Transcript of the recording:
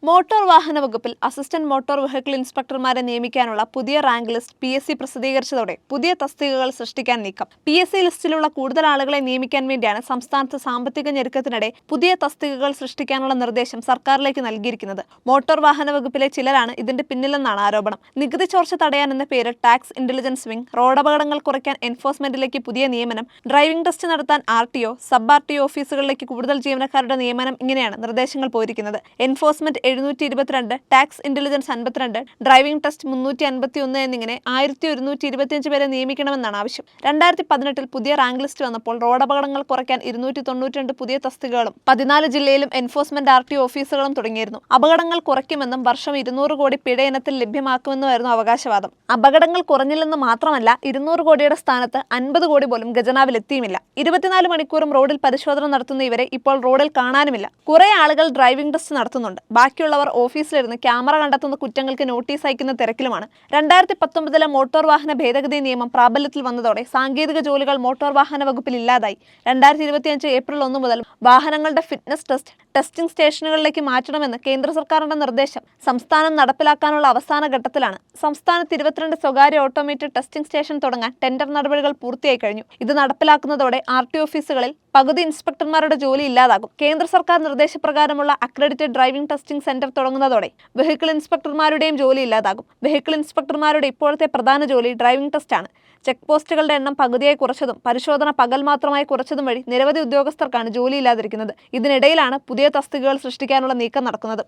Motor വാഹന വകുപ്പിൽ assistant motor vehicle ഇൻസ്പെക്ടർമാരെ നിയമിക്കാനുള്ള പുതിയ റാങ്ക് ലിസ്റ്റ് PSC പ്രസിദ്ധീകരിച്ചതോടെ പുതിയ തസ്തികകൾ സൃഷ്ടിക്കാൻ നീക്കം. PSC ലിസ്റ്റിലുള്ള കൂടുതൽ ആളുകളെ നിയമിക്കാൻ വേണ്ടിയാണ് സംസ്ഥാനത്ത് സാമ്പത്തിക ഞെരുക്കത്തിനിടെ പുതിയ തസ്തികകൾ സൃഷ്ടിക്കാനുള്ള നിർദ്ദേശം സർക്കാരിലേക്ക് നൽകിയിരിക്കുന്നത്. മോട്ടോർ വാഹന വകുപ്പിലെ ചിലരാണ് ഇതിന്റെ പിന്നിലെന്നാണ് ആരോപണം. നികുതി ചോർച്ച തടയാൻ എന്ന പേരിൽ ടാക്സ് ഇന്റലിജൻസ് വിംഗ്, റോഡപകടങ്ങൾ കുറയ്ക്കാൻ എൻഫോഴ്സ്മെന്റിലേക്ക് പുതിയ നിയമനം, ഡ്രൈവിംഗ് ടെസ്റ്റ് നടത്താൻ RTO, സബ് RTO ഓഫീസുകളിലേക്ക് കൂടുതൽ ജീവനക്കാരുടെ നിയമനം, ഇങ്ങനെയാണ് നിർദ്ദേശങ്ങൾ പോയിരിക്കുന്നത്. Enforcement 722, tax intelligence 52, driving test 351 എന്നിങ്ങനെ 1125 പേരെ നിയമിക്കണമെന്നാണ് ആവശ്യം. 2018 പുതിയ റാങ്ക് ലിസ്റ്റ് വന്നപ്പോൾ റോഡപകടങ്ങൾ കുറയ്ക്കാൻ 292 പുതിയ തസ്തികകളും 14 ജില്ലയിലും എൻഫോഴ്സ്മെന്റ് RTO ഓഫീസുകളും തുടങ്ങിയിരുന്നു. അപകടങ്ങൾ കുറയ്ക്കുമെന്നും വർഷം 200 കോടി പിഴ ഇനത്തിൽ ലഭ്യമാക്കുമെന്നുമായിരുന്നു അവകാശവാദം. അപകടങ്ങൾ കുറഞ്ഞില്ലെന്ന് മാത്രമല്ല, 200 കോടിയുടെ സ്ഥാനത്ത് 50 കോടി പോലും ഖജനാവിലെത്തിയുമില്ല. 24 മണിക്കൂറും റോഡിൽ പരിശോധന നടത്തുന്ന ഇവരെ ഇപ്പോൾ റോഡിൽ കാണാനുമില്ല. കുറെ ആളുകൾ ഡ്രൈവിംഗ് ടെസ്റ്റ് നടത്തുന്നുണ്ട്. ബാക്കിയുള്ളവർ ഓഫീസിലിരുന്ന് ക്യാമറ കണ്ടെത്തുന്ന കുറ്റങ്ങൾക്ക് നോട്ടീസ് അയക്കുന്ന തിരക്കിലുമാണ്. 2019 മോട്ടോർ വാഹന ഭേദഗതി നിയമം പ്രാബല്യത്തിൽ വന്നതോടെ സാങ്കേതിക ജോലികൾ മോട്ടോർ വാഹന വകുപ്പിൽ ഇല്ലാതായി. 2025 ഏപ്രിൽ 1 മുതൽ വാഹനങ്ങളുടെ ഫിറ്റ്നസ് ടെസ്റ്റിംഗ് സ്റ്റേഷനുകളിലേക്ക് മാറ്റണമെന്ന് കേന്ദ്ര സർക്കാരിന്റെ നിർദ്ദേശം സംസ്ഥാനം നടപ്പിലാക്കാനുള്ള അവസാന ഘട്ടത്തിലാണ്. സംസ്ഥാനത്ത് 22 സ്വകാര്യ ഓട്ടോമേറ്റഡ് ടെസ്റ്റിംഗ് സ്റ്റേഷൻ തുടങ്ങാൻ ടെൻഡർ നടപടികൾ പൂർത്തിയായി കഴിഞ്ഞു. ഇത് നടപ്പിലാക്കുന്നതോടെ RTO ഓഫീസുകളിൽ പകുതി ഇൻസ്പെക്ടർമാരുടെ ജോലി ഇല്ലാതാകും. കേന്ദ്ര സർക്കാർ നിർദ്ദേശപ്രകാരമുള്ള അക്രഡിറ്റഡ് ഡ്രൈവിംഗ് ടെസ്റ്റിംഗ് സെന്റർ തുടങ്ങുന്നതോടെ വെഹിക്കിൾ ഇൻസ്പെക്ടർമാരുടെയും ജോലി ഇല്ലാതാകും. വെഹിക്കിൾ ഇൻസ്പെക്ടർമാരുടെ ഇപ്പോഴത്തെ പ്രധാന ജോലി ഡ്രൈവിംഗ് ടെസ്റ്റാണ്. ചെക്ക് പോസ്റ്റുകളുടെ എണ്ണം പകുതിയായി കുറച്ചതും പരിശോധന പകൽ മാത്രമായി കുറച്ചതും വഴി നിരവധി ഉദ്യോഗസ്ഥർക്കാണ് ജോലിയില്ലാതിരിക്കുന്നത്. ഇതിനിടയിലാണ് പുതിയ തസ്തികകൾ സൃഷ്ടിക്കാനുള്ള നീക്കം നടക്കുന്നത്.